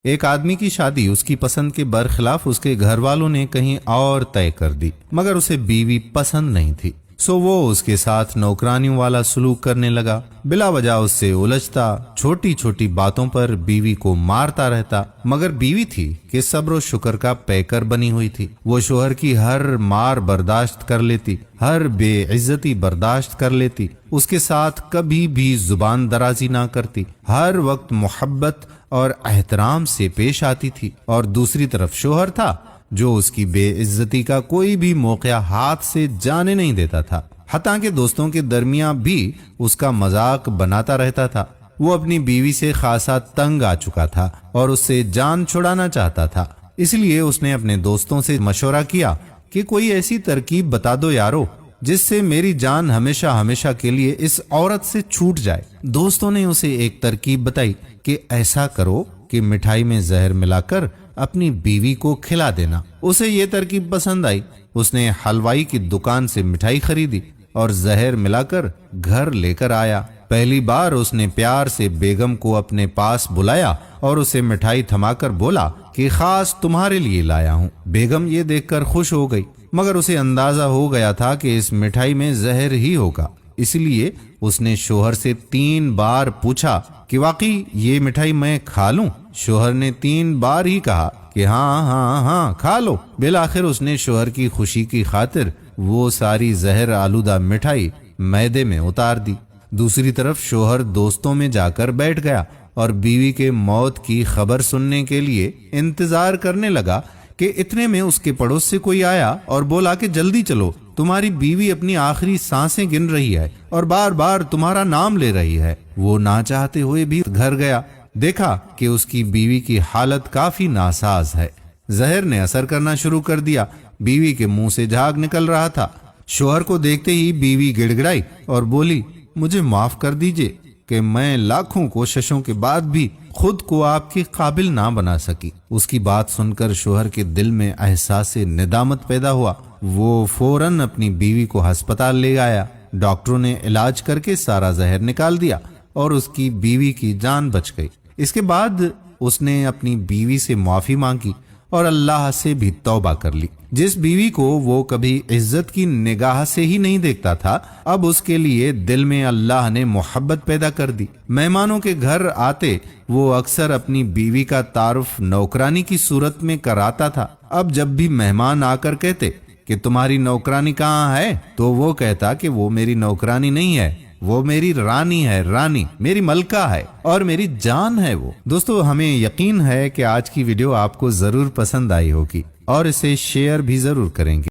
ایک آدمی کی شادی اس کی پسند کے برخلاف اس کے گھر والوں نے کہیں اور طے کر دی، مگر اسے بیوی پسند نہیں تھی، سو وہ اس کے ساتھ نوکرانیوں والا سلوک کرنے لگا، بلا وجہ اس سے الجھتا، چھوٹی چھوٹی باتوں پر بیوی کو مارتا رہتا، مگر بیوی تھی کہ صبر و شکر کا پیکر بنی ہوئی تھی، وہ شوہر کی ہر مار برداشت کر لیتی، ہر بے عزتی برداشت کر لیتی، اس کے ساتھ کبھی بھی زبان درازی نہ کرتی، ہر وقت محبت اور احترام سے پیش آتی تھی، اور دوسری طرف شوہر تھا جو اس کی بے عزتی کا کوئی بھی موقع ہاتھ سے جانے نہیں دیتا تھا، حتیٰ کہ دوستوں کے درمیان بھی اس کا مذاق بناتا رہتا تھا۔ وہ اپنی بیوی سے خاصا تنگ آ چکا تھا اور اس سے جان چھڑانا چاہتا تھا، اس لیے اس نے اپنے دوستوں سے مشورہ کیا کہ کوئی ایسی ترکیب بتا دو یارو جس سے میری جان ہمیشہ ہمیشہ کے لیے اس عورت سے چھوٹ جائے۔ دوستوں نے اسے ایک ترکیب بتائی کہ ایسا کرو کہ مٹھائی میں زہر ملا کر اپنی بیوی کو کھلا دینا۔ اسے یہ ترکیب پسند آئی، اس نے حلوائی کی دکان سے مٹھائی خریدی اور زہر ملا کر گھر لے کر آیا۔ پہلی بار اس نے پیار سے بیگم کو اپنے پاس بلایا اور اسے مٹھائی تھما کر بولا کہ خاص تمہارے لیے لایا ہوں۔ بیگم یہ دیکھ کر خوش ہو گئی، مگر اسے اندازہ ہو گیا تھا کہ اس مٹھائی میں زہر ہی ہوگا، اس لیے اس نے شوہر سے 3 بار پوچھا کہ واقعی یہ مٹھائی میں کھا لوں؟ شوہر نے 3 بار ہی کہا کہ ہاں ہاں ہاں کھا لو۔ بالآخر اس نے شوہر کی خوشی کی خاطر وہ ساری زہر آلودہ مٹھائی معدے میں اتار دی۔ دوسری طرف شوہر دوستوں میں جا کر بیٹھ گیا اور بیوی کے موت کی خبر سننے کے لیے انتظار کرنے لگا کہ اتنے میں اس کے پڑوس سے کوئی آیا اور بولا کہ جلدی چلو، تمہاری بیوی اپنی آخری سانسیں گن رہی ہے اور بار بار تمہارا نام لے رہی ہے۔ وہ نہ چاہتے ہوئے بھی گھر گیا، دیکھا کہ اس کی بیوی کی حالت کافی ناساز ہے، زہر نے اثر کرنا شروع کر دیا، بیوی کے منہ سے جھاگ نکل رہا تھا۔ شوہر کو دیکھتے ہی بیوی گڑ گڑائی اور بولی، مجھے معاف کر دیجئے کہ میں لاکھوں کوششوں کے بعد بھی خود کو آپ کے قابل نہ بنا سکی۔ اس کی بات سن کر شوہر کے دل میں احساس ندامت پیدا ہوا، وہ فوراً اپنی بیوی کو ہسپتال لے آیا، ڈاکٹروں نے علاج کر کے سارا زہر نکال دیا اور اس کی بیوی کی جان بچ گئی۔ اس کے بعد اس نے اپنی بیوی سے معافی مانگی اور اللہ سے بھی توبہ کر لی۔ جس بیوی کو وہ کبھی عزت کی نگاہ سے ہی نہیں دیکھتا تھا، اب اس کے لیے دل میں اللہ نے محبت پیدا کر دی۔ مہمانوں کے گھر آتے وہ اکثر اپنی بیوی کا تعارف نوکرانی کی صورت میں کراتا تھا۔ اب جب بھی مہمان آ کر کہتے کہ تمہاری نوکرانی کہاں ہے، تو وہ کہتا کہ وہ میری نوکرانی نہیں ہے، وہ میری رانی ہے، رانی میری ملکہ ہے اور میری جان ہے وہ۔ دوستو، ہمیں یقین ہے کہ آج کی ویڈیو آپ کو ضرور پسند آئی ہوگی اور اسے شیئر بھی ضرور کریں گے۔